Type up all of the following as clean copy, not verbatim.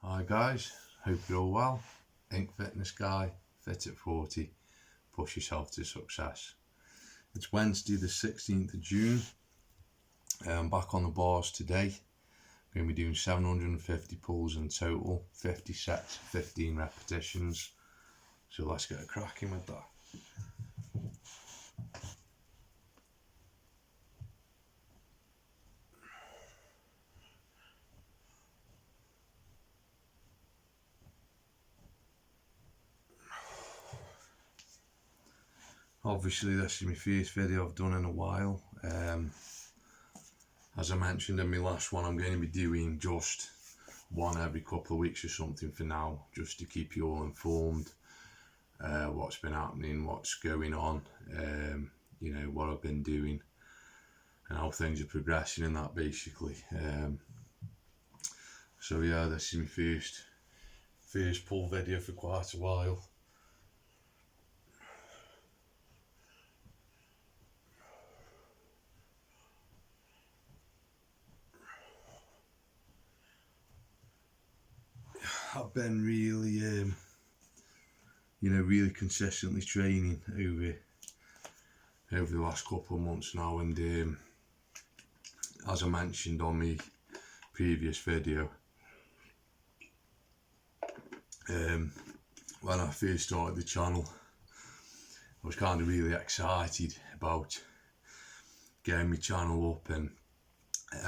Hi guys, hope you're all well. Ink Fitness Guy, fit at 40, push yourself to success. It's Wednesday the 16th of June. I'm back on the bars today. I'm going to be doing 750 pulls in total, 50 sets, 15 repetitions. So let's get cracking with that. Obviously this is my first video I've done in a while. As I mentioned in my last one, I'm going to be doing just one every couple of weeks or something for now, just to keep you all informed. What's been happening, what's going on, what I've been doing and how things are progressing in that basically. So yeah, this is my first pull video for quite a while. I've been really, really consistently training over the last couple of months now, and as I mentioned on my previous video, when I first started the channel, I was kind of really excited about getting my channel up and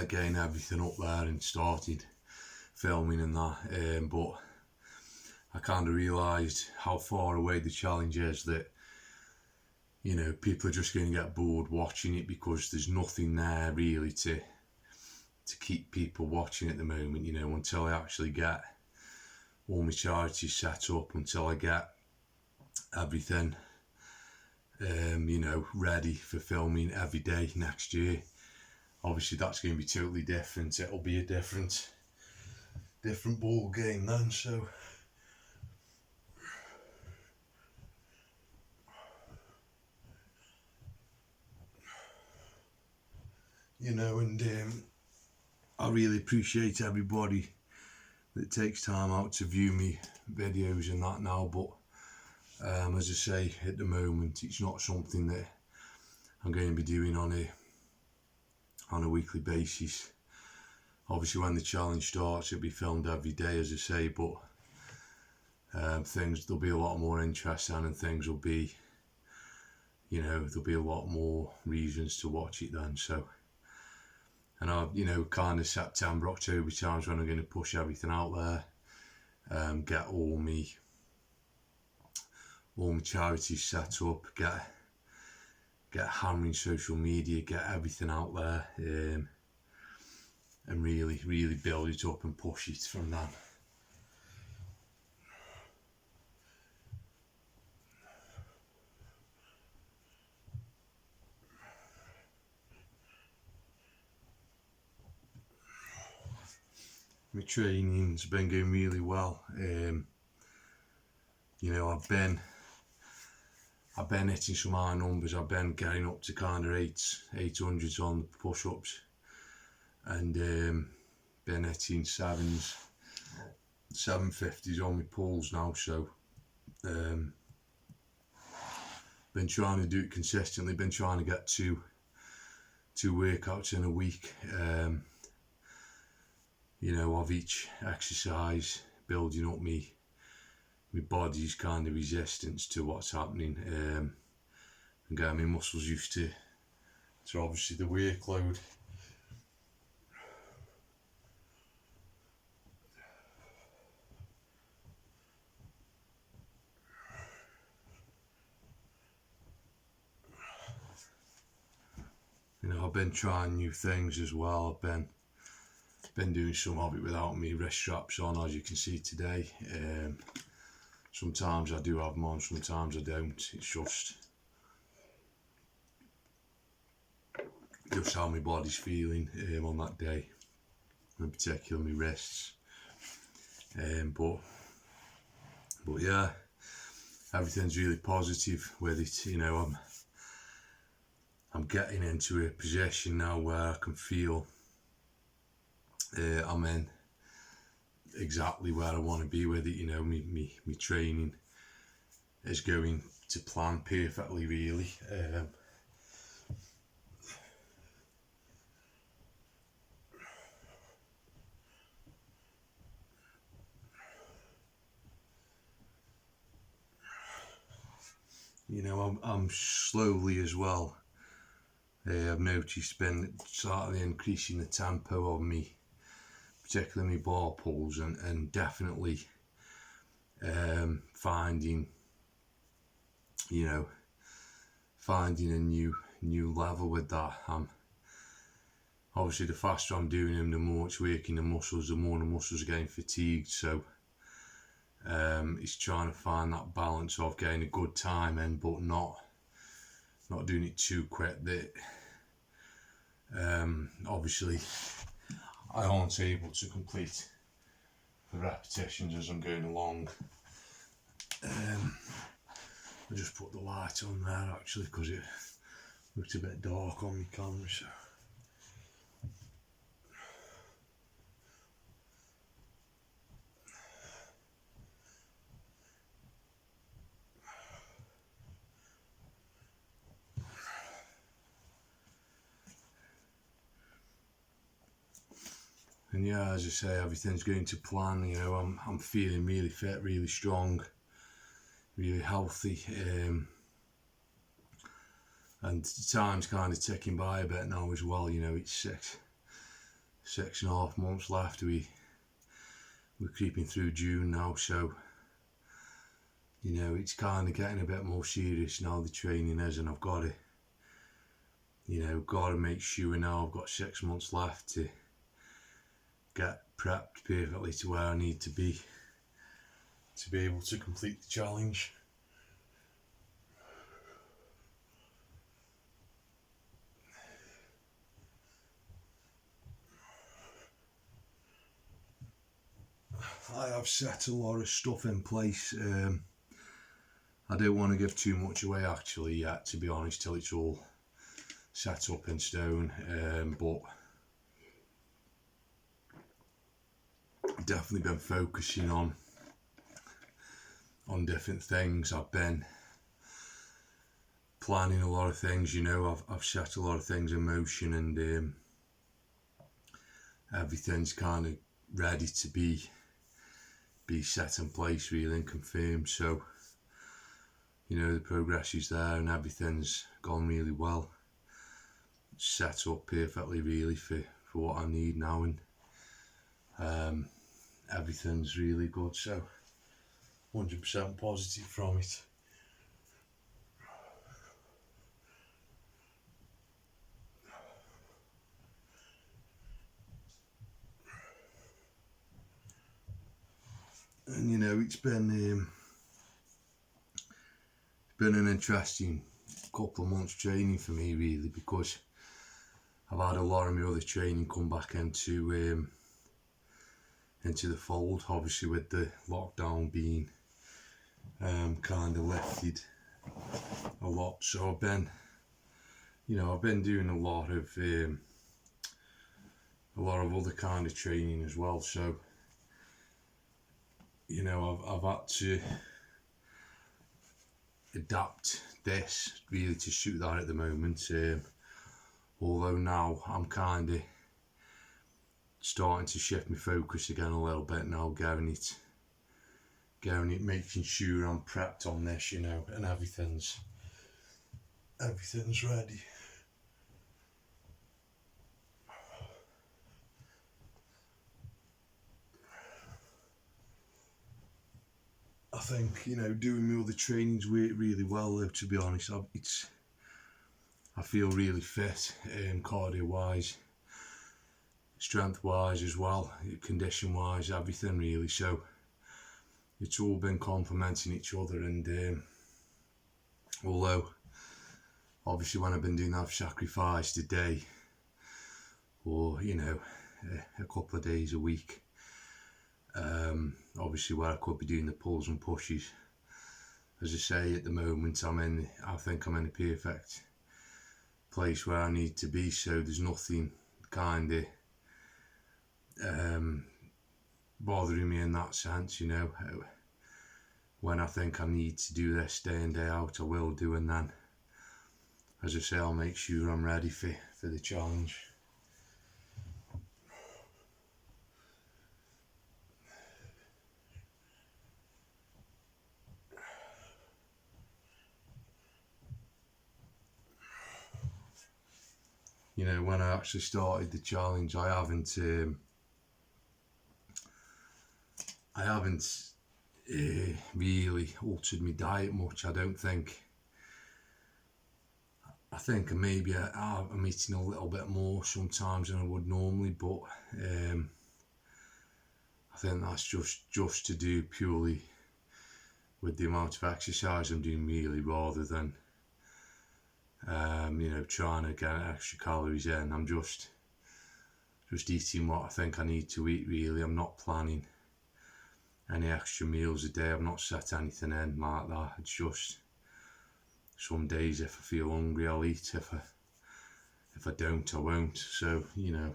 getting everything up there and started filming and that, but I kind of realised how far away the challenge is, that people are just going to get bored watching it because there's nothing there really to keep people watching at the moment, until I actually get all my charities set up, until I get everything ready for filming every day next year. Obviously that's going to be totally different. It'll be a different ball game then. So and I really appreciate everybody that takes time out to view me videos and that now, but as I say, at the moment it's not something that I'm going to be doing on a weekly basis. Obviously when the challenge starts it'll be filmed every day, as I say, but there'll be a lot more interest in, and things will be, there'll be a lot more reasons to watch it then. So, and kind of September, October times when I'm going to push everything out there, get all my charities set up, get hammering social media, get everything out there, and really build it up and push it from then. My training's been going really well. I've been hitting some high numbers. I've been getting up to kind of 800s on the push-ups, and been hitting 750s on my pulls now. So been trying to do it consistently. Been trying to get two workouts in a week, of each exercise, building up my body's kind of resistance to what's happening, and getting my muscles used to obviously the workload. I've been trying new things as well. I've been doing some of it without me wrist straps on, as you can see today. Sometimes I do have them on, sometimes I don't. It's just how my body's feeling on that day, in particular my wrists. But yeah, everything's really positive with it. I'm getting into a position now where I can feel I'm in exactly where I want to be with it. You know, me training is going to plan perfectly, really. You know, I'm slowly as well. I've noticed been slightly increasing the tempo of me, particularly my bar pulls, and definitely finding, you know, finding a new level with that. Obviously the faster I'm doing them, the more it's working the muscles, the more the muscles are getting fatigued. So it's trying to find that balance of getting a good time in, but not doing it too quick that obviously I aren't able to complete the repetitions as I'm going along. I just put the light on there actually because it looked a bit dark on my camera. So. And yeah, as I say, everything's going to plan. You know, I'm feeling really fit, really strong, really healthy, and time's kind of ticking by a bit now as well. You know, it's 6.5 months left. We're creeping through June now, so you know it's kind of getting a bit more serious now. The training is, and I've got to, make sure now I've got 6 months left to get prepped perfectly to where I need to be able to complete the challenge. I have set a lot of stuff in place. I don't want to give too much away actually yet, to be honest, till it's all set up in stone. But I've definitely been focusing on different things. I've been planning a lot of things. You know, I've set a lot of things in motion, and everything's kind of ready to be set in place really and confirmed. So you know the progress is there and everything's gone really well. It's set up perfectly really for what I need now, and everything's really good. So 100% positive from it. And you know it's been an interesting couple of months training for me really, because I've had a lot of my other training come back into the fold, obviously with the lockdown being kind of lifted a lot. So I've been doing a lot of other kind of training as well. So you know I've had to adapt this really to suit that at the moment. Although now I'm kind of starting to shift my focus again a little bit now, getting it, making sure I'm prepped on this, you know, and everything's ready. I think, you know, doing my other trainings work really well though, to be honest. I feel really fit, cardio wise, strength wise as well, condition wise, everything really. So it's all been complementing each other, and although obviously when I've been doing that sacrifice a day or you know a couple of days a week, obviously where I could be doing the pulls and pushes, as I say at the moment I think I'm in a perfect place where I need to be. So there's nothing kind of bothering me in that sense, you know. When I think I need to do this day in, day out, I will do, and then, as I say, I'll make sure I'm ready for the challenge. You know, when I actually started the challenge, I haven't really altered my diet much. I don't think. I think maybe I'm eating a little bit more sometimes than I would normally, but I think that's just to do purely with the amount of exercise I'm doing, really, rather than you know, trying to get extra calories in. I'm just eating what I think I need to eat, really. I'm not planning any extra meals a day. I've not set anything in like that. It's just some days, if I feel hungry, I'll eat. If I don't, I won't. So, you know,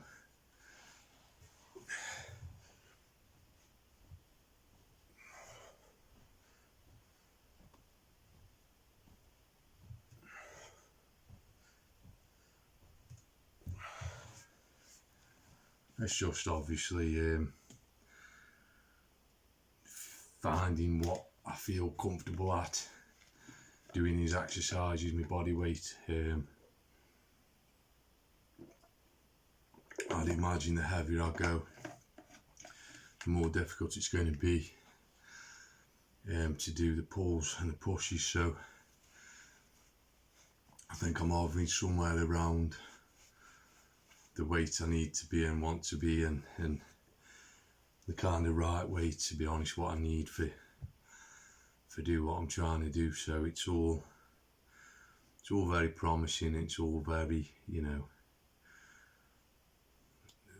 it's just obviously finding what I feel comfortable at doing these exercises, my body weight. I'd imagine the heavier I go, the more difficult it's going to be to do the pulls and the pushes. So I think I'm hovering somewhere around the weight I need to be and want to be, and the kind of right weight, to be honest, what I need for do what I'm trying to do. So it's all very promising. It's all very, you know,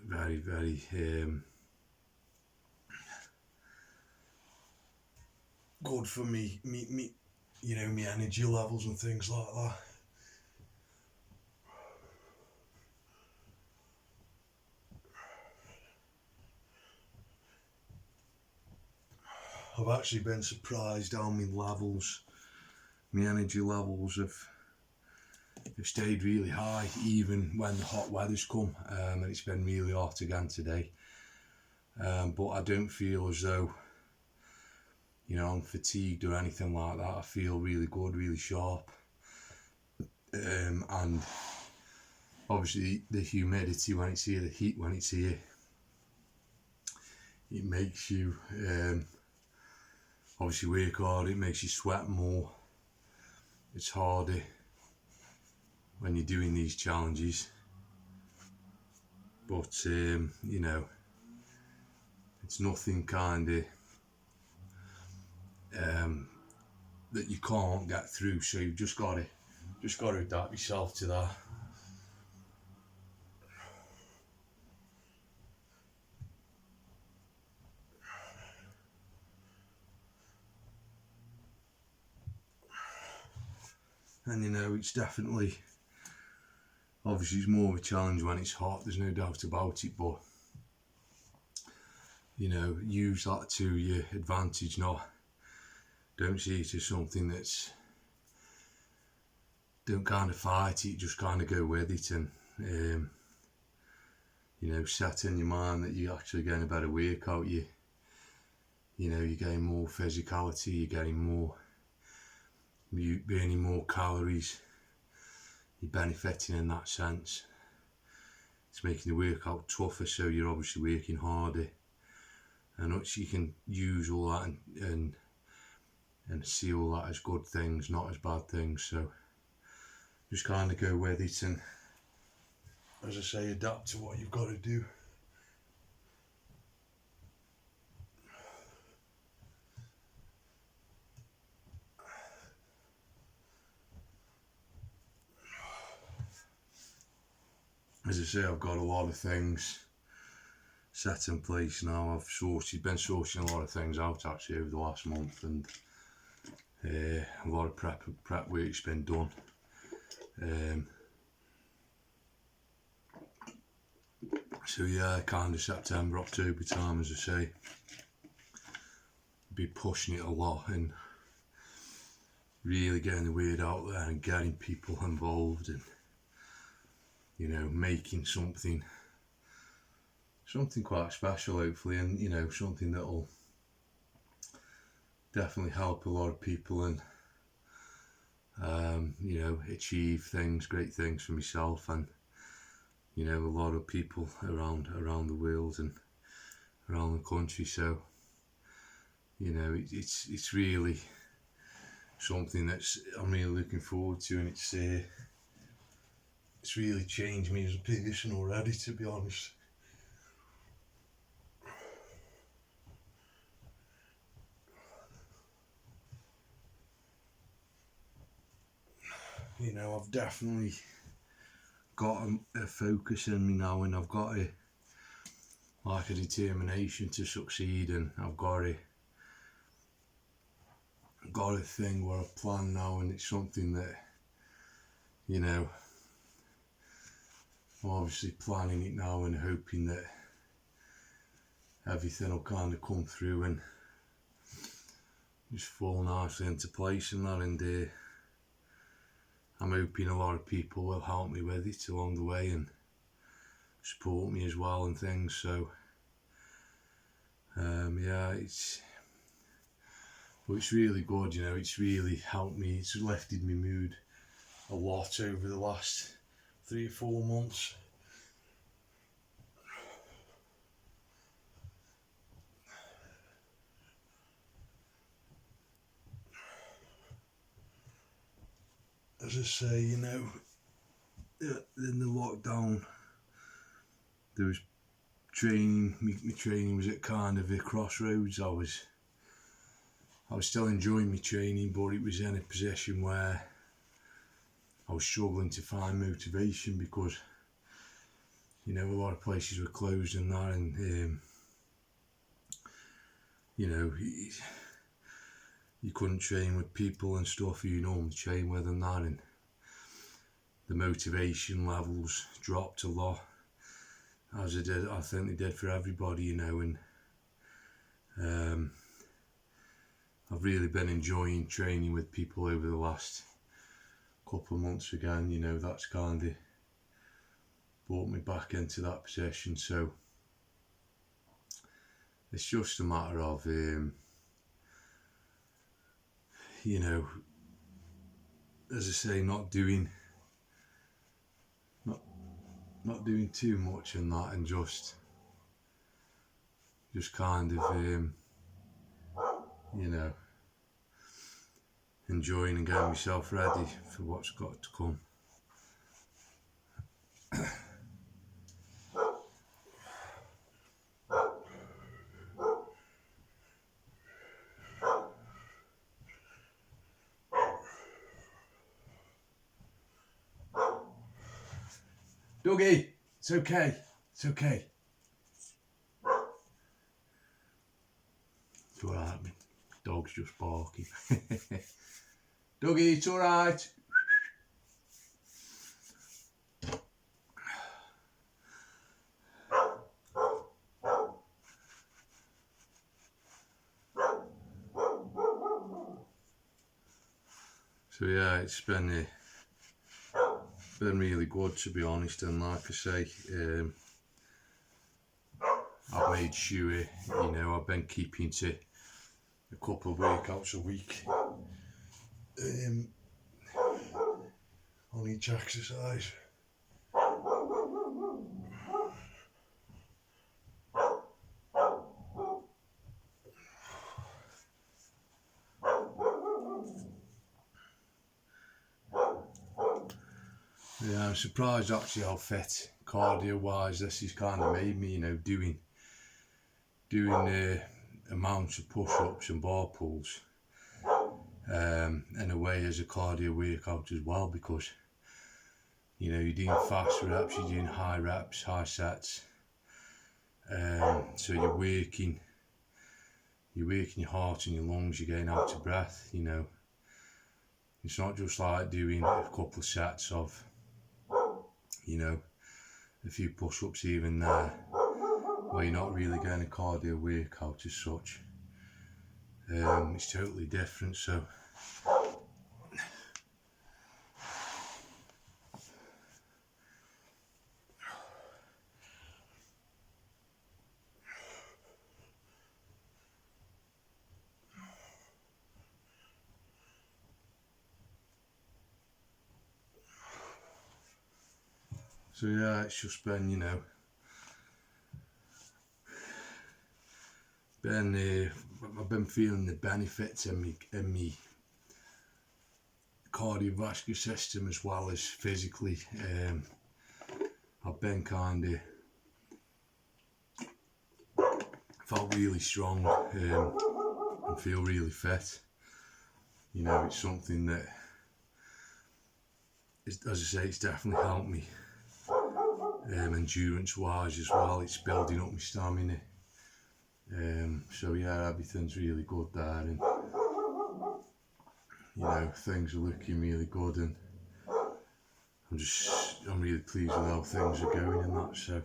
very good for me, you know, me energy levels and things like that. I've actually been surprised how my energy levels have stayed really high, even when the hot weather's come, and it's been really hot again today. But I don't feel as though, you know, I'm fatigued or anything like that. I feel really good, really sharp. And obviously the humidity when it's here, the heat when it's here, it makes you obviously work harder, it makes you sweat more. It's harder when you're doing these challenges. But, you know, it's nothing kind of that you can't get through, so you've just got to adapt yourself to that. And you know, it's definitely, obviously it's more of a challenge when it's hot, there's no doubt about it, but you know, use that to your advantage. Don't see it as something that's, don't kind of fight it, just kind of go with it, and you know, set in your mind that you're actually getting a better workout. You know, you're getting more physicality, you're getting more, you're burning more calories, you're benefiting in that sense. It's making the workout tougher, so you're obviously working harder, and you can use all that and see all that as good things, not as bad things. So just kind of go with it, and as I say, adapt to what you've got to do. As I say, I've got a lot of things set in place now. I've been sorting a lot of things out actually over the last month, and a lot of prep work's been done. So yeah, kind of September, October time, as I say, be pushing it a lot and really getting the word out there and getting people involved and, you know, making something quite special, hopefully, and, you know, something that'll definitely help a lot of people and, you know, achieve great things for myself and, you know, a lot of people around the world and around the country. So, you know, it's really something that's I'm really looking forward to, and it's really changed me as a person already, to be honest. You know, I've definitely got a focus in me now, and I've got a determination to succeed, and I've got a thing where I plan now, and it's something that, you know, I'm obviously planning it now and hoping that everything will kind of come through and just fall nicely into place and that, and I'm hoping a lot of people will help me with it along the way and support me as well and things. So yeah, it's really good, you know. It's really helped me. It's lifted my mood a lot over the last 3 or 4 months. As I say, you know, in the lockdown, there was training. My training was at kind of a crossroads. I was still enjoying my training, but it was in a position where I was struggling to find motivation because, you know, a lot of places were closed and that, and you know, you couldn't train with people and stuff you normally train with and that, and the motivation levels dropped a lot, as it did, I think they did for everybody, you know, and I've really been enjoying training with people over the last couple of months again. You know, that's kind of brought me back into that position. So it's just a matter of, you know, as I say, not doing too much in that, and just kind of, you know, enjoying and getting myself ready for what's got to come. Dougie, it's okay. It's okay. It's alright, my dog's just barking. Dougie, it's alright. So yeah, it's been really good, to be honest, and like I say, I've made sure, you know, I've been keeping to a couple of workouts a week on each exercise. Yeah, I'm surprised actually how fit cardio wise this has kind of made me, you know, doing amounts of push-ups and bar pulls in a way as a cardio workout as well, because, you know, you're doing fast reps, you're doing high reps, high sets, so you're working your heart and your lungs, you're getting out of breath, you know. It's not just like doing a couple of sets of, you know, a few push-ups even there, where you're not really getting a cardio workout as such. It's totally different. So yeah, it's just been, you know, I've been feeling the benefits in me cardiovascular system as well as physically. I've been kind of felt really strong and feel really fit. You know, it's something that, as I say, it's definitely helped me endurance wise as well. It's building up my stamina. So yeah, everything's really good there, and you know, things are looking really good, and I'm really pleased with how things are going and that. So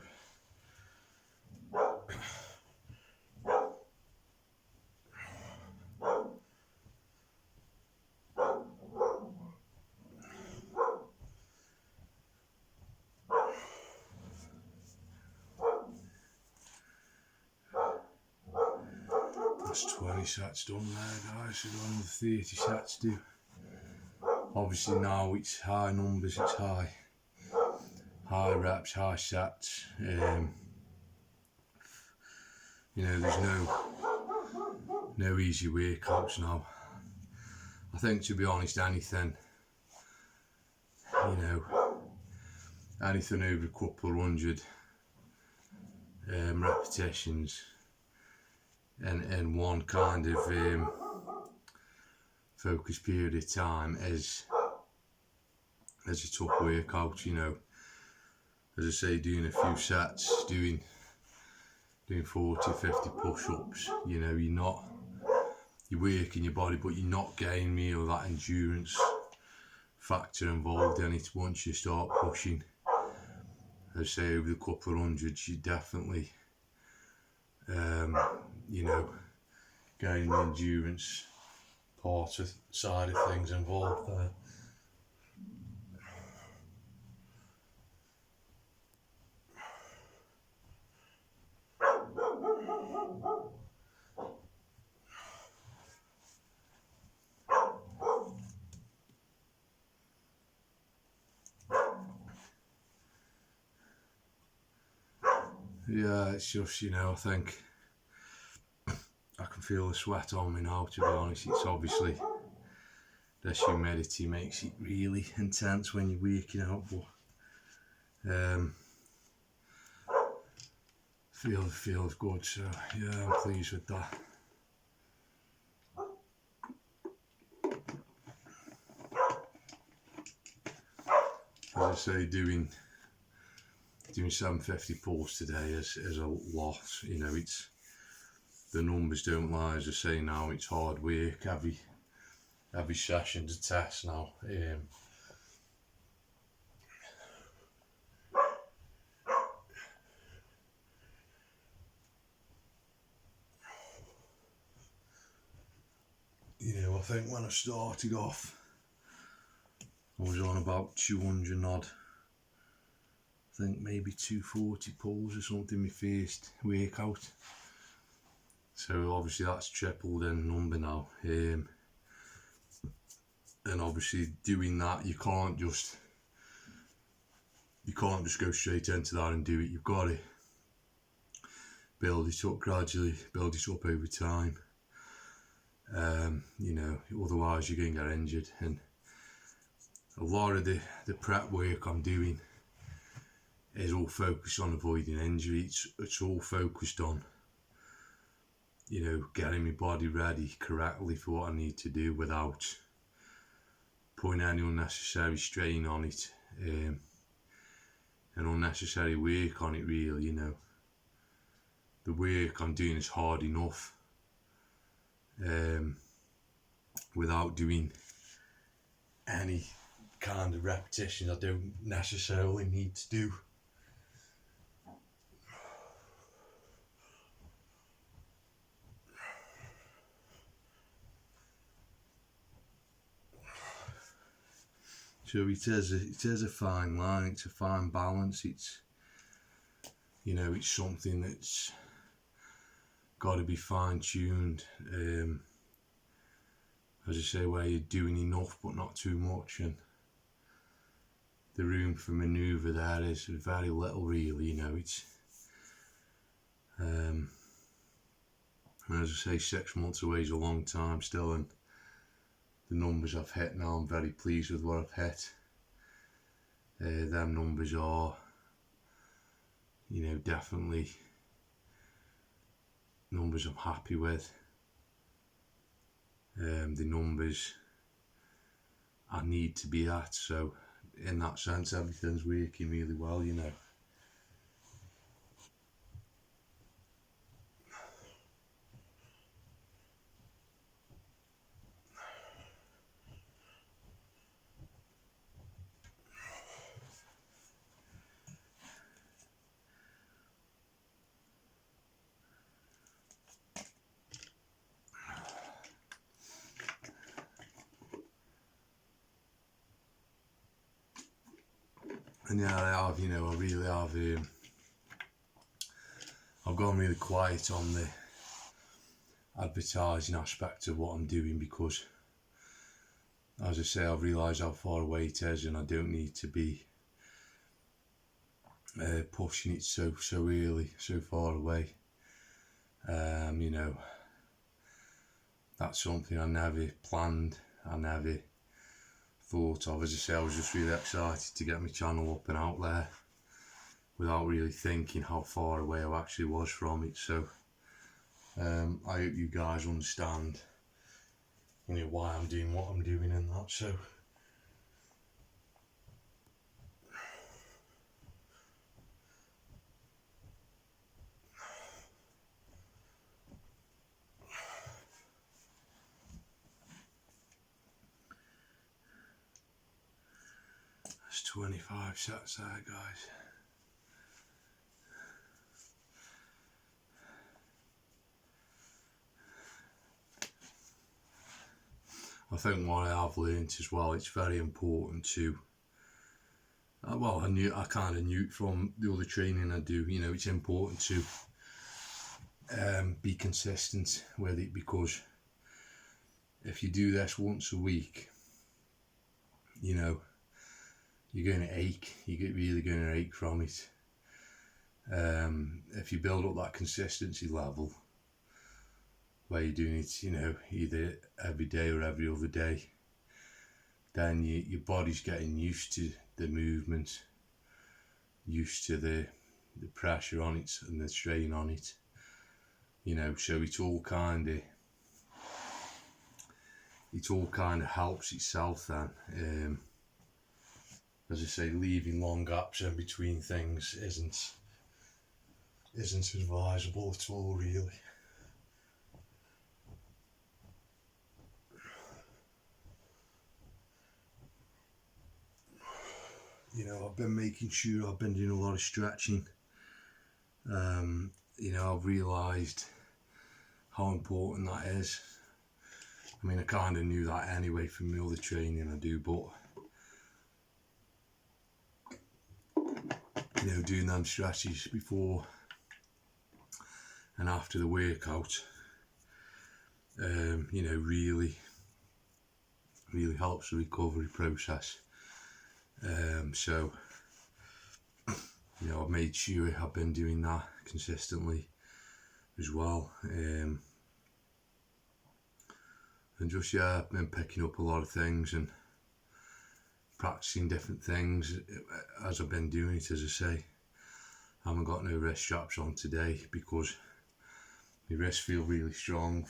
that's 20 sets done there, guys. So done with 30 sets to do. Obviously now it's high numbers, it's high reps, high sets. You know, there's no easy workouts now. I think, to be honest, anything over a couple of hundred repetitions in one kind of focused period of time is a tough workout. You know, as I say, doing a few sets, doing 40, 50 push-ups, you know, you're working your body, but you're not getting me or that endurance factor involved in it. Once you start pushing, as I say, over the couple of hundreds, you definitely you know, getting the endurance side of things involved there. Yeah, it's just, you know, I think I can feel the sweat on me now, to be honest. It's obviously, this humidity makes it really intense when you're working out, but feels good. So yeah, I'm pleased with that. As I say, doing 750 pulls today is a lot. You know, it's, the numbers don't lie. As I say, now it's hard work. Every session's a test now. You know, I think when I started off, I was on about 200 odd. I think maybe 240 pulls or something, my first workout. So obviously that's tripled in number now. And obviously doing that, you can't just go straight into that and do it. You've got to build it up gradually, build it up over time. You know, otherwise you're going to get injured. And a lot of the prep work I'm doing is all focused on avoiding injury. It's all focused on, you know, getting my body ready correctly for what I need to do without putting any unnecessary strain on it, and unnecessary work on it, really. You know, the work I'm doing is hard enough without doing any kind of repetitions I don't necessarily need to do. So it is a fine line, it's a fine balance, it's, you know, it's something that's got to be fine-tuned, as I say, where you're doing enough but not too much, and the room for manoeuvre there is very little really, you know. It's and as I say, 6 months away is a long time still, and the numbers I've hit now, I'm very pleased with what I've hit. Them numbers are, you know, definitely numbers I'm happy with. The numbers I need to be at, so in that sense everything's working really well, you know. And yeah, I have, you know, I really have. I've gone really quiet on the advertising aspect of what I'm doing because, as I say, I've realised how far away it is, and I don't need to be pushing it so early, so far away. You know, that's something I never planned, I never thought of. As I say, I was just really excited to get my channel up and out there without really thinking how far away I actually was from it. So I hope you guys understand, you know, why I'm doing what I'm doing and that. So that's 25 sets there, guys. I think what I have learnt as well, it's very important to, well, I kind of knew it from the other training I do, you know, it's important to be consistent with it, because if you do this once a week, you know, you're going to ache, you're really going to ache from it. If you build up that consistency level where you're doing it, you know, either every day or every other day, then your body's getting used to the movement, used to the pressure on it and the strain on it, you know. So it all kind of helps itself then. As I say, leaving long gaps in between things isn't advisable at all, really. You know, I've been making sure I've been doing a lot of stretching. You know, I've realised how important that is. I mean, I kind of knew that anyway from the other training I do, but, you know, doing them stretches before and after the workout, you know, really helps the recovery process. So, you know, I've made sure I've been doing that consistently as well. And just, yeah, I've been picking up a lot of things and practicing different things as I've been doing it. As I say, I haven't got no wrist straps on today because my wrists feel really strong,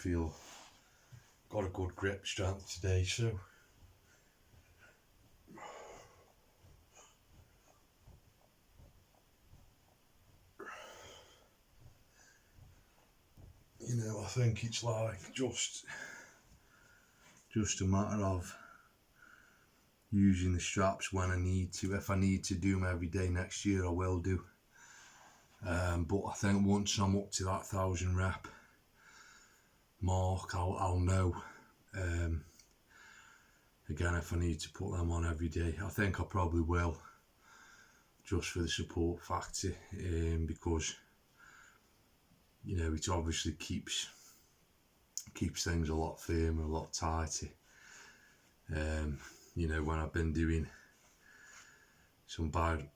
got a good grip strength today, so you know, I think it's like just a matter of using the straps when I need to. If I need to do them every day next year, I will do. But I think once I'm up to that 1,000 rep mark, I'll know again, if I need to put them on every day, I think I probably will, just for the support factor, because it obviously keeps things a lot firmer, a lot tighter. When I've been doing some bag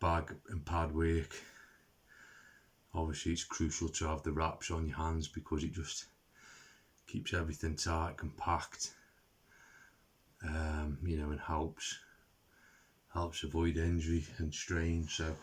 and pad work, obviously it's crucial to have the wraps on your hands because it just keeps everything tight, compact, and helps avoid injury and strain. So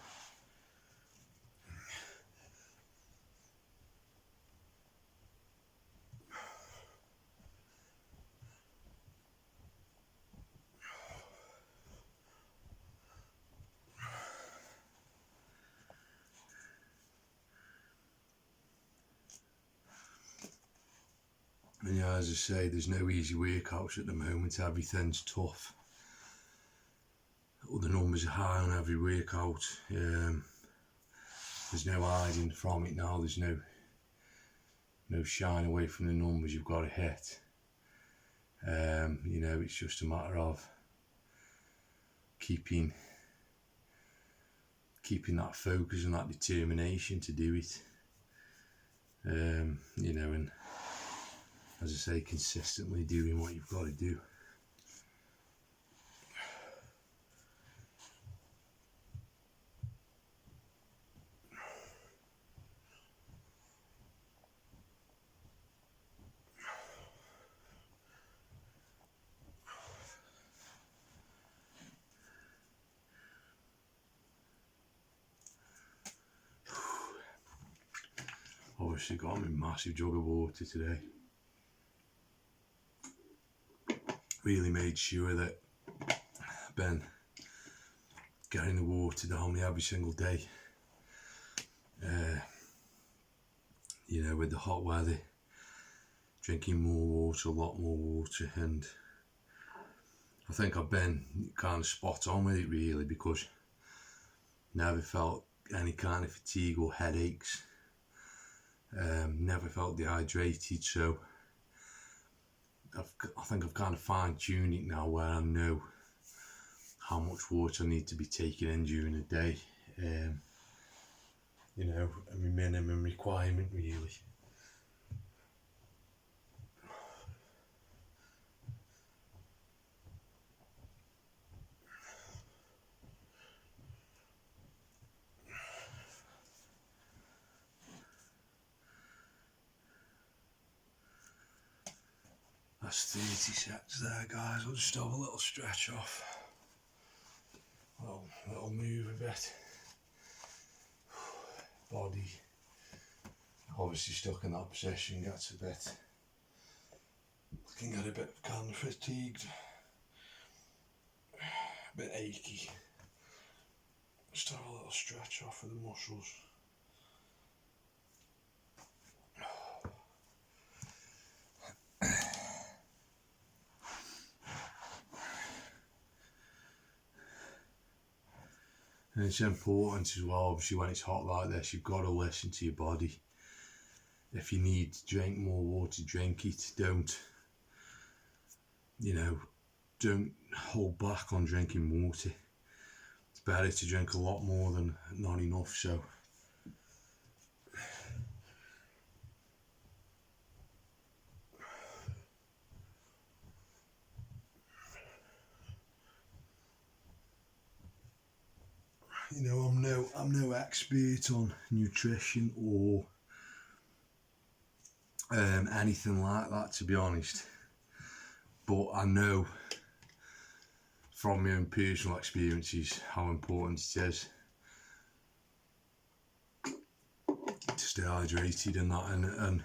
and as I say, there's no easy workouts at the moment. Everything's tough. All the numbers are high on every workout. There's no hiding from it now. There's no shying away from the numbers you've got to hit. It's just a matter of keeping that focus and that determination to do it. And as I say, consistently doing what you've got to do. Obviously got me a massive jug of water today. Really made sure that I've been getting the water down me every single day. With the hot weather, drinking more water, a lot more water, and I think I've been kind of spot on with it really, because never felt any kind of fatigue or headaches. Never felt dehydrated, so I think I've kind of fine-tuned it now, where I know how much water I need to be taking in during the day. And my minimum requirement really. That's 30 sets there, guys. I'll just have a little stretch off. Little move a bit. Body obviously stuck in that position gets can get a bit kind of fatigued, a bit achy. Just have a little stretch off of the muscles. And it's important as well, obviously, when it's hot like this, you've got to listen to your body. If you need to drink more water, drink it. Don't hold back on drinking water. It's better to drink a lot more than not enough. So I'm no expert on nutrition or anything like that, to be honest. But I know from my own personal experiences how important it is to stay hydrated and that, and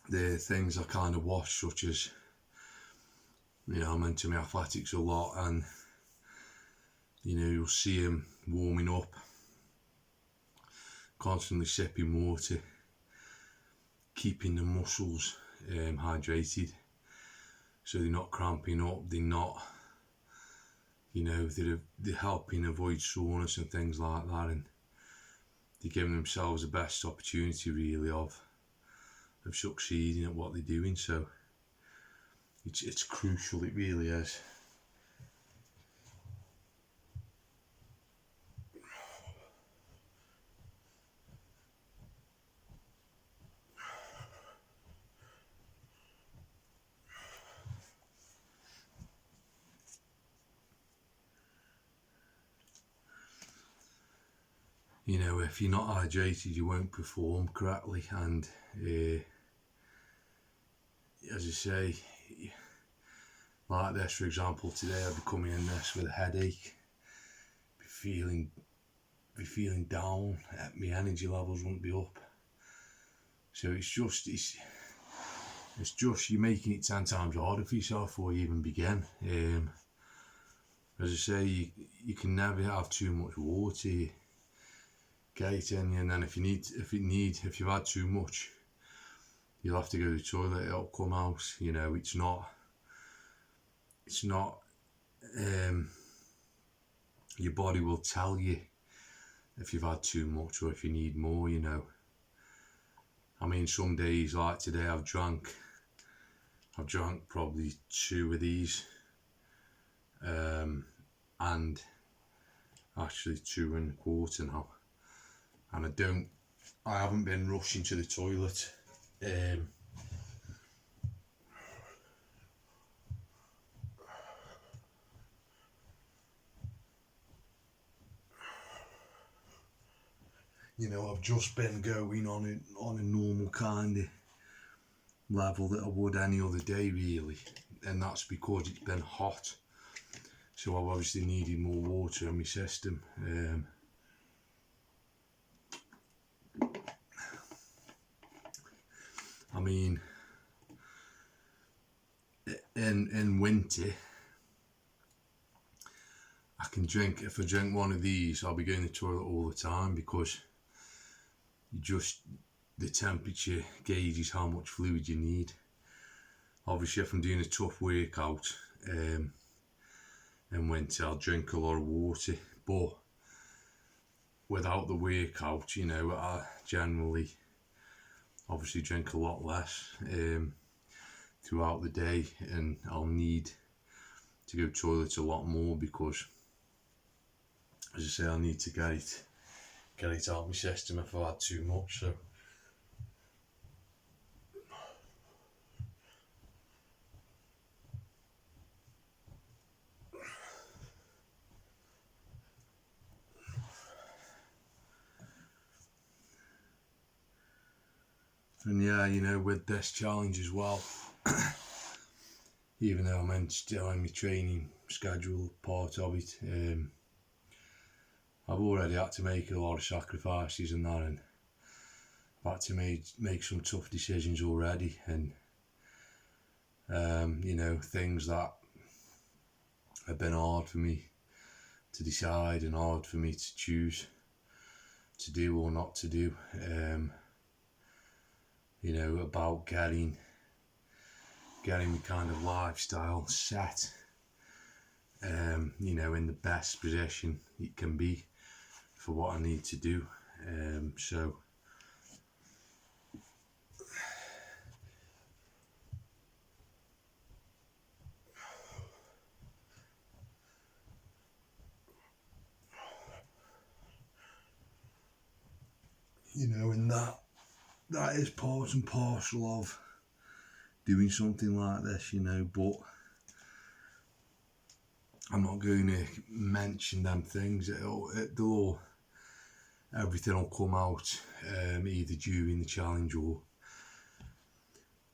the things I kind of watch, such as I'm into my athletics a lot, and you'll see him warming up, constantly sipping water, keeping the muscles hydrated, so they're not cramping up, they're not, they're helping avoid soreness and things like that, and they're giving themselves the best opportunity really of succeeding at what they're doing. So It's crucial, it really is. You know, if you're not hydrated, you won't perform correctly. And as I say, like this, for example, today I'd be coming in this with a headache, be feeling down, my energy levels won't be up. So it's just you're making it 10 times harder for yourself before you even begin. As I say, you can never have too much water. Get it in you, and then if you've had too much, you'll have to go to the toilet. It'll come out. You know, it's not. Your body will tell you if you've had too much or if you need more. You know. I mean, some days like today, I've drank probably 2 of these, and actually 2 1/4 now. And I haven't been rushing to the toilet. You know, I've just been going on a normal kind of level that I would any other day, really, and that's because it's been hot. So I've obviously needed more water in my system. I mean, in winter, if I drink one of these, I'll be going to the toilet all the time, because the temperature gauges how much fluid you need. Obviously, if I'm doing a tough workout in winter, I'll drink a lot of water, but without the workout, you know, I generally obviously drink a lot less throughout the day, and I'll need to go to the toilet a lot more, because, as I say, I need to get it out of my system if I've had too much. And yeah, you know, with this challenge as well, even though I'm still in my training schedule, part of it, I've already had to make a lot of sacrifices and that, and I've had to make some tough decisions already, and you know, things that have been hard for me to decide and hard for me to choose to do or not to do. You know, about getting the kind of lifestyle set, you know, in the best position it can be for what I need to do. So you know, and that is part and parcel of doing something like this, you know, but I'm not going to mention them things. Everything will come out either during the challenge or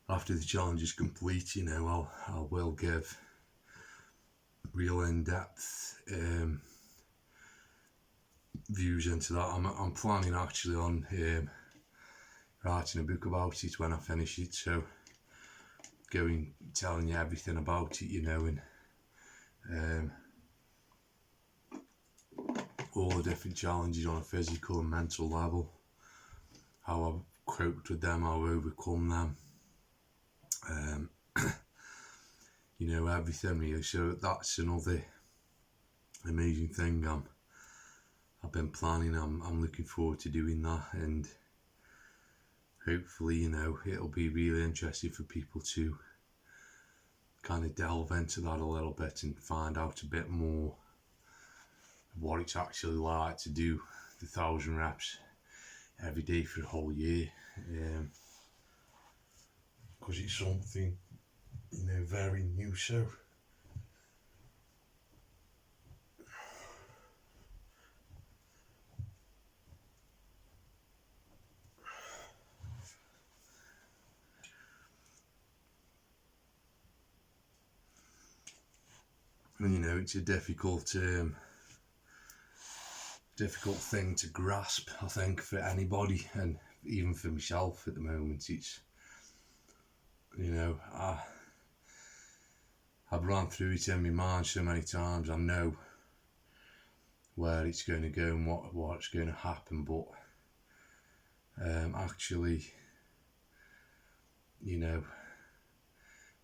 after the challenge is complete. You know, I will give real in-depth views into that. I'm planning actually on writing a book about it when I finish it, so telling you everything about it, you know, and all the different challenges on a physical and mental level, how I've coped with them, how I've overcome them, you know, everything really. So that's another amazing thing I've been planning. I'm looking forward to doing that, and hopefully, you know, it'll be really interesting for people to kind of delve into that a little bit and find out a bit more of what it's actually like to do the 1,000 reps every day for a whole year, because it's something, you know, very new. So you know, it's a difficult thing to grasp, I think, for anybody, and even for myself at the moment. It's, you know, I've run through it in my mind so many times. I know where it's going to go and what's going to happen, but actually, you know,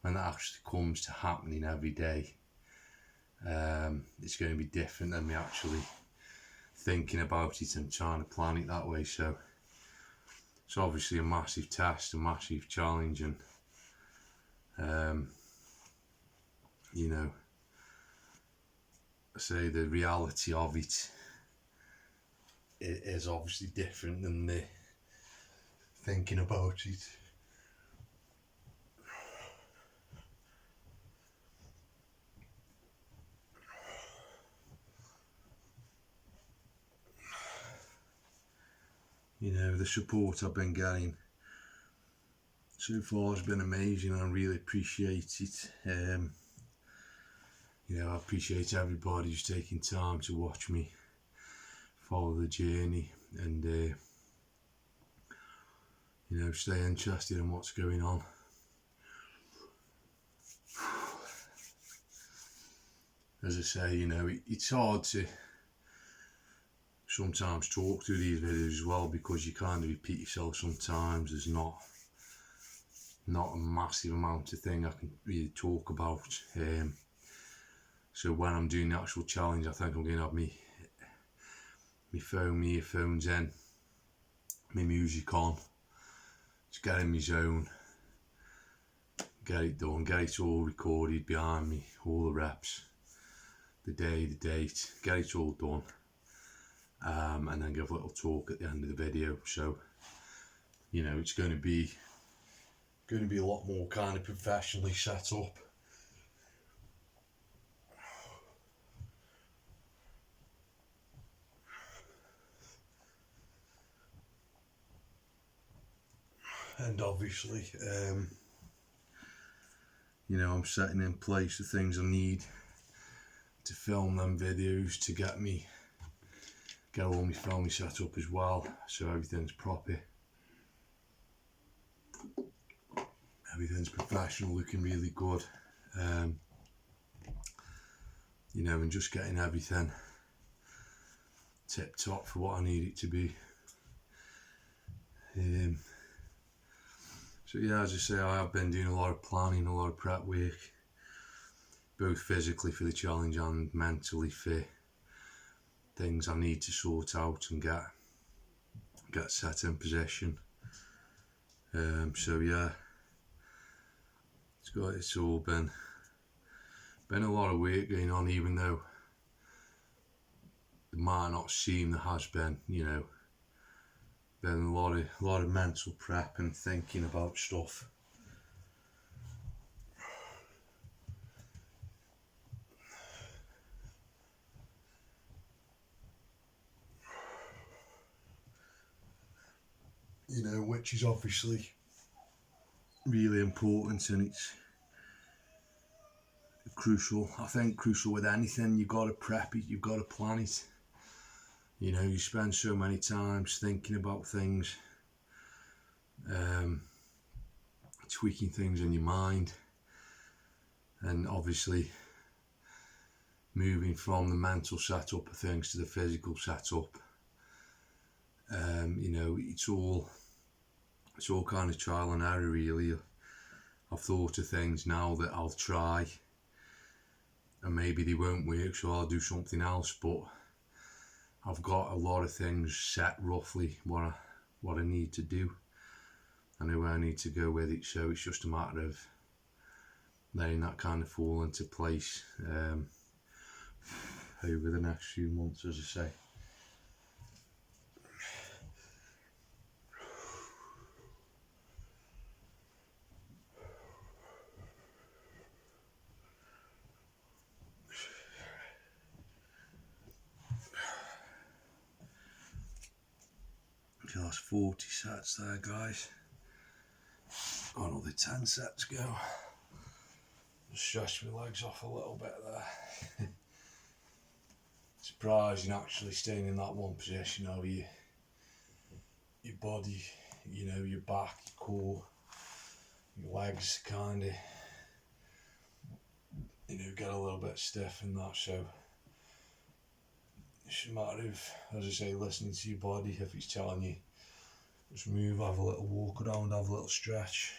when that actually comes to happening every day, it's going to be different than me actually thinking about it and trying to plan it that way. So it's obviously a massive test, a massive challenge, and you know, I say the reality of it is obviously different than the thinking about it. You know, the support I've been getting so far has been amazing, and I really appreciate it. You know, I appreciate everybody who's taking time to watch me follow the journey and you know, stay interested in what's going on. As I say, you know, it's hard to sometimes talk through these videos as well, because you kind of repeat yourself sometimes. There's not a massive amount of thing I can really talk about. So when I'm doing the actual challenge, I think I'm going to have my phone, my earphones in, my music on, just get in my zone, get it done, get it all recorded behind me, all the reps, the day, the date, get it all done, and then give a little talk at the end of the video. So, you know, it's going to be a lot more kind of professionally set up. And obviously, you know, I'm setting in place the things I need to film them videos, to get all my filming set up as well, so everything's proper, everything's professional, looking really good, you know, and just getting everything tip top for what I need it to be. So yeah, as I say, I have been doing a lot of planning, a lot of prep work, both physically for the challenge and mentally for things I need to sort out and get set in position. So yeah, it's all been a lot of work going on, even though it might not seem there has been, you know, been a lot of mental prep and thinking about stuff. You know, which is obviously really important, and it's crucial. I think crucial with anything. You've got to prep it, you've got to plan it. You know, you spend so many times thinking about things, tweaking things in your mind, and obviously moving from the mental setup of things to the physical setup. You know, it's all kind of trial and error, really. I've thought of things now that I'll try, and maybe they won't work, so I'll do something else, but I've got a lot of things set roughly what I need to do. I know where I need to go with it, so it's just a matter of letting that kind of fall into place over the next few months, as I say. That's 40 sets there, guys. Another 10 sets go. Just stretch my legs off a little bit there. Surprising actually staying in that one position. How your body, you know, your back, your core, your legs kind of, you know, get a little bit stiff and that. So it's a matter of, as I say, listening to your body. If it's telling you just move, have a little walk around, have a little stretch,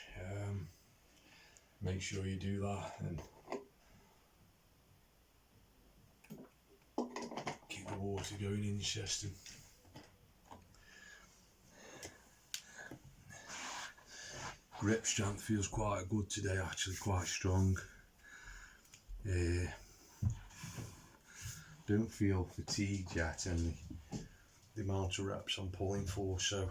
make sure you do that and keep the water going in your system. Grip strength feels quite good today, actually quite strong. Don't feel fatigued yet, and the amount of reps I'm pulling for, so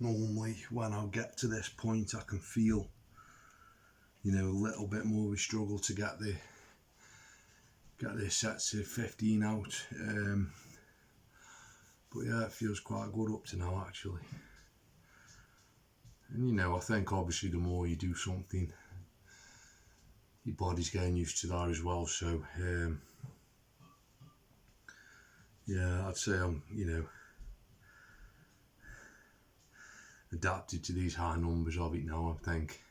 normally when I get to this point I can feel, you know, a little bit more of a struggle to get the sets of 15 out, but yeah, it feels quite good up to now actually. And you know, I think obviously the more you do something, your body's getting used to that as well, so yeah, I'd say I'm, you know, adapted to these high numbers of it now. I think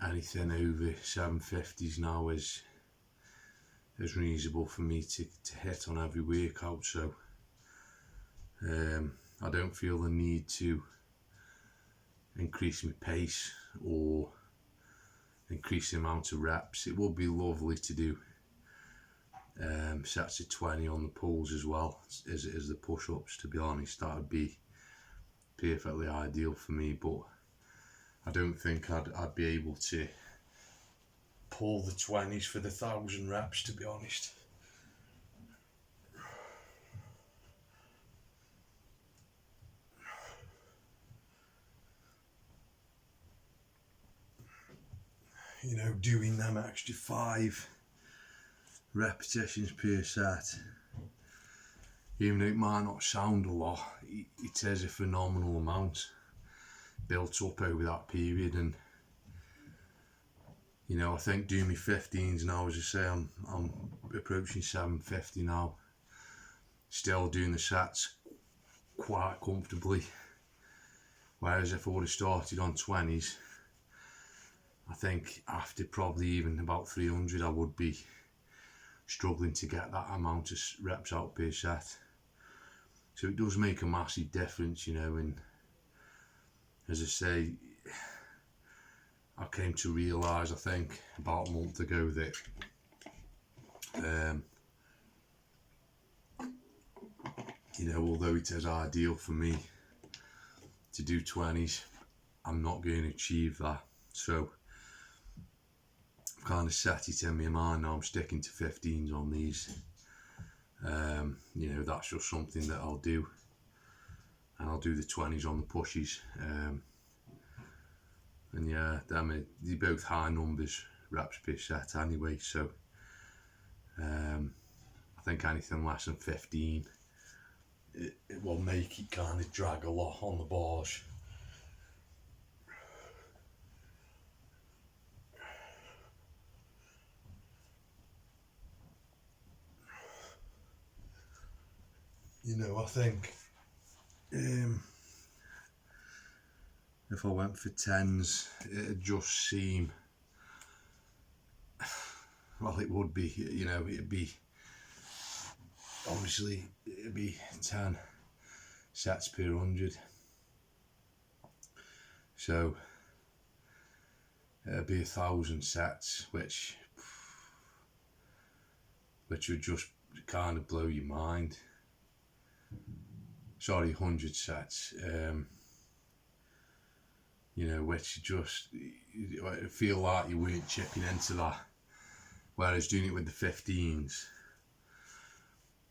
anything over 750s now is reasonable for me to hit on every workout, so I don't feel the need to increase my pace or increase the amount of reps. It would be lovely to do sets of 20 on the pulls as well as the push-ups, to be honest. That would be perfectly ideal for me, but I don't think I'd be able to pull the 20s for the 1,000 reps, to be honest. You know, doing them extra 5 repetitions per set, even though it might not sound a lot, it is a phenomenal amount built up over that period. And you know, I think doing my 15s now, as I say, I'm approaching 750 now, still doing the sets quite comfortably, whereas if I would have started on 20s, I think after probably even about 300 I would be struggling to get that amount of reps out per set. So it does make a massive difference, you know. And as I say, I came to realise, I think about a month ago, that you know, although it is ideal for me to do 20s, I'm not going to achieve that. So I've kind of set it in my mind now, I'm sticking to 15s on these. You know, that's just something that I'll do, and I'll do the 20s on the pushes. And yeah, they're both high numbers, reps per set anyway, so I think anything less than 15, it will make it kind of drag a lot on the bars. You know, I think if I went for 10s, it'd just seem, well, it would be, you know, it'd be, obviously, it'd be 10 sets per 100. So it'd be 1,000 sets, which which would just kind of blow your mind. Sorry, 100 sets. You know, which just feel like you weren't chipping into that. Whereas doing it with the 15s,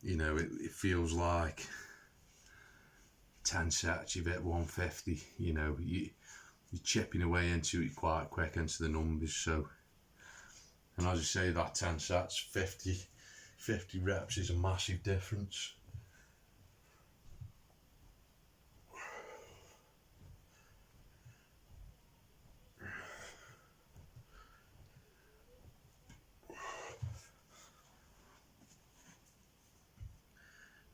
you know, it feels like 10 sets, you've hit 150, you know, you're chipping away into it quite quick into the numbers. So, and as I say, that 10 sets, 50 reps is a massive difference.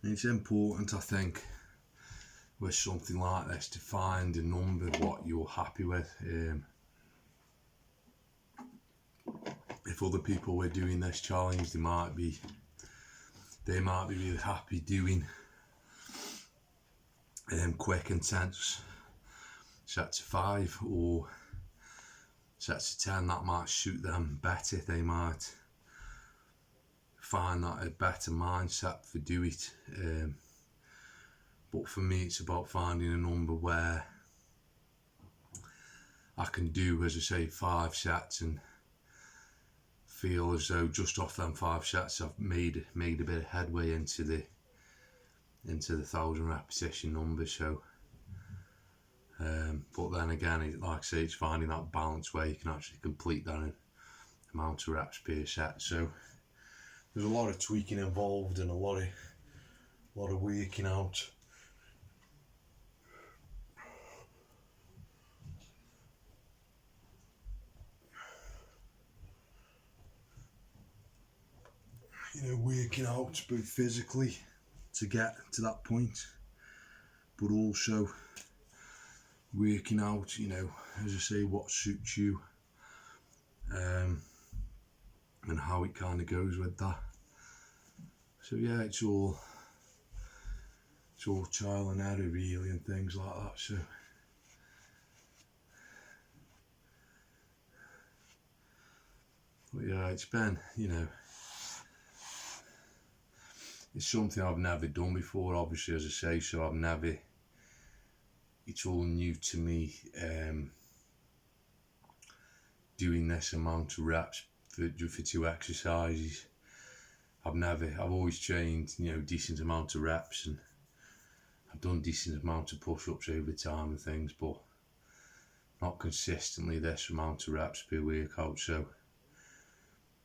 And it's important, I think, with something like this to find a number what you're happy with. If other people were doing this challenge, they might be really happy doing quick, intense sets of 5 or sets of 10. That might suit them better. They might find that a better mindset for do it. But for me, it's about finding a number where I can do, as I say, 5 sets and feel as though just off them 5 sets I've made a bit of headway into the 1,000 repetition number. So but then again, like I say, it's finding that balance where you can actually complete that amount of reps per set. So there's a lot of tweaking involved and a lot of working out. You know, working out both physically to get to that point, but also working out, you know, as I say, what suits you, and how it kind of goes with that. So yeah, it's all trial and error really, and things like that. So but yeah, it's been, you know, it's something I've never done before, obviously, as I say, so it's all new to me, doing this amount of reps for 2 exercises. I've always trained, you know, decent amount of reps, and I've done decent amount of push-ups over time and things, but not consistently this amount of reps per workout. So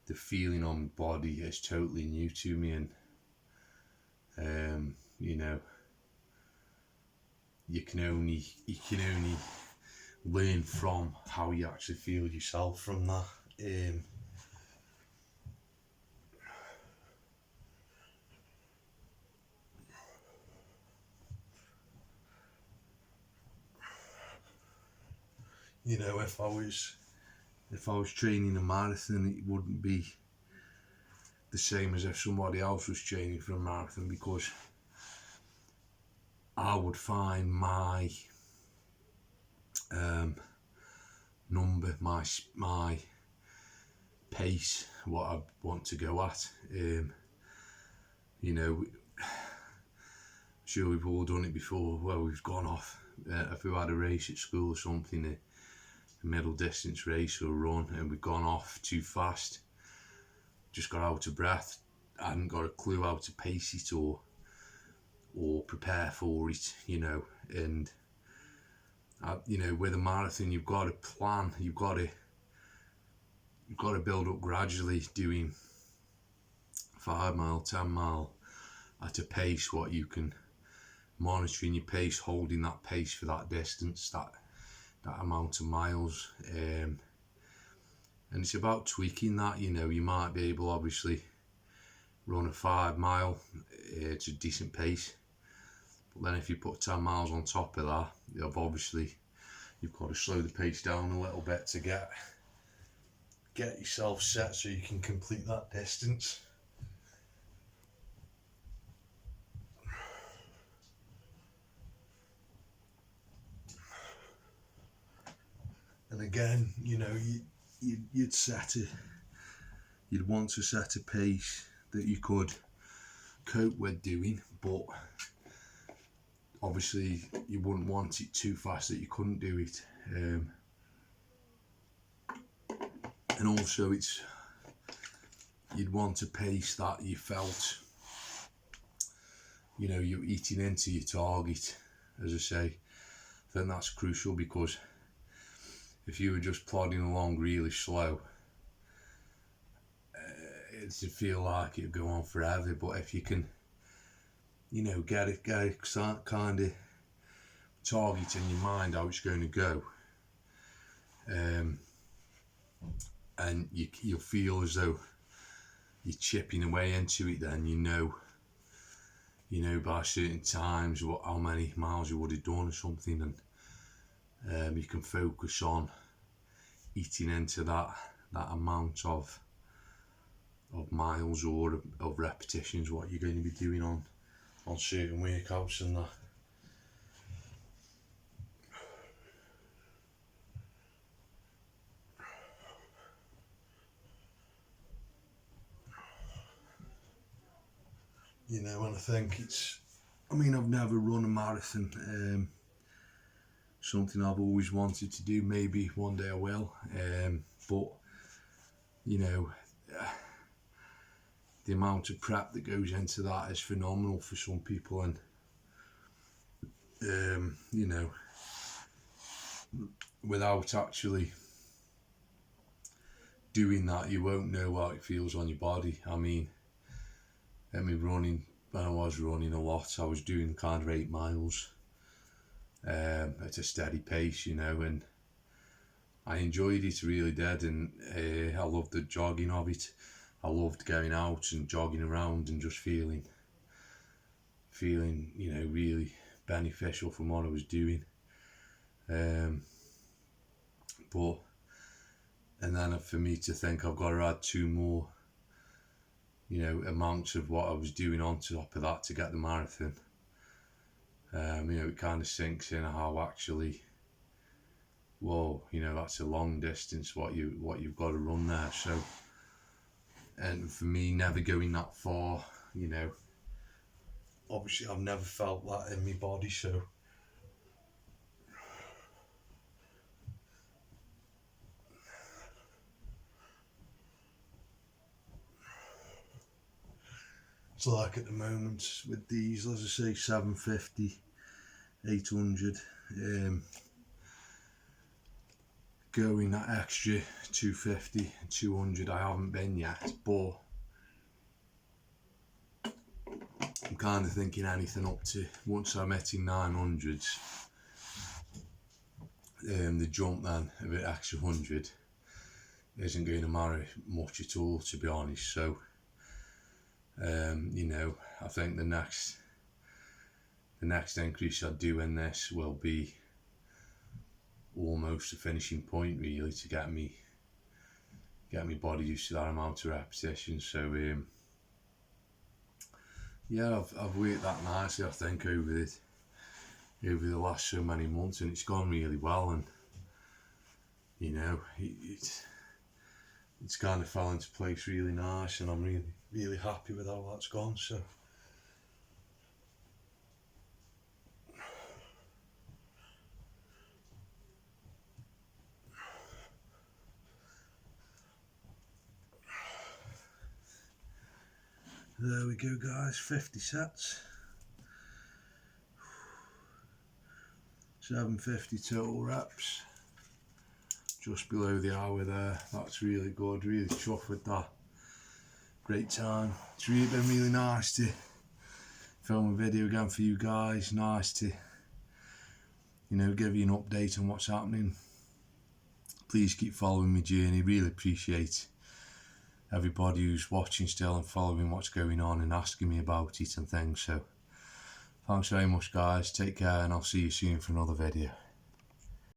the feeling on my body is totally new to me, and you know, you can only learn from how you actually feel yourself from that. You know, if I was training a marathon, it wouldn't be the same as if somebody else was training for a marathon, because I would find my number, my pace, what I want to go at. You know, I'm sure we've all done it before, where we've gone off, if we had a race at school or something, a middle distance race or run, and we've gone off too fast, just got out of breath, hadn't got a clue how to pace it or prepare for it, you know. And you know, with a marathon, you've got to plan, you've got to build up gradually, doing 5 mile, 10 mile at a pace what you can, monitoring your pace, holding that pace for that distance, that amount of miles, and it's about tweaking that. You know, you might be able, obviously, run a 5 mile, it's a decent pace, but then if you put 10 miles on top of that, you've got to slow the pace down a little bit to get yourself set so you can complete that distance. And again, you know, you'd want to set a pace that you could cope with doing, but obviously you wouldn't want it too fast that you couldn't do it. And also you'd want a pace that you felt, you know, you're eating into your target. As I say, I think that's crucial, because if you were just plodding along really slow, it'd feel like it'd go on forever. But if you can, you know, get a kind of target in your mind how it's going to go, and you'll feel as though you're chipping away into it, then you know by certain times how many miles you would have done or something, and you can focus on eating into that amount of miles or of repetitions what you're going to be doing on certain workouts and that. You know, and I think I mean, I've never run a marathon, something I've always wanted to do. Maybe one day I will, but you know, the amount of prep that goes into that is phenomenal for some people, and you know, without actually doing that, you won't know how it feels on your body. I mean, when I was running a lot, I was doing kind of 8 miles at a steady pace, you know, and I enjoyed it, really did, and I loved the jogging of it. I loved going out and jogging around and just feeling, you know, really beneficial from what I was doing. But, and then for me to think I've got to add 2 more, you know, amounts of what I was doing on top of that to get the marathon, you know, it kind of sinks in how actually, whoa, you know, that's a long distance what you've got to run there. So, and for me, never going that far, you know, obviously I've never felt that in my body, so it's like at the moment with these, as I say, 750, 800, going that extra 250, 200, I haven't been yet, but I'm kind of thinking anything up to, once I'm hitting 900s, the jump then of an extra 100 isn't going to matter much at all, to be honest. So, you know, I think the next increase I do in this will be almost a finishing point, really, to get me body used to that amount of repetition. So yeah, I've worked that nicely, I think, over the last so many months, and it's gone really well, and you know, it's kind of fell into place really nice, and I'm really happy with how that's gone. So there we go, guys, 50 sets, 750 total reps, just below the hour there. That's really good, really chuffed with that. Great time. It's really been really nice to film a video again for you guys. Nice to, you know, give you an update on what's happening. Please keep following my journey. Really appreciate everybody who's watching still and following what's going on and asking me about it and things. So thanks very much, guys. Take care, and I'll see you soon for another video.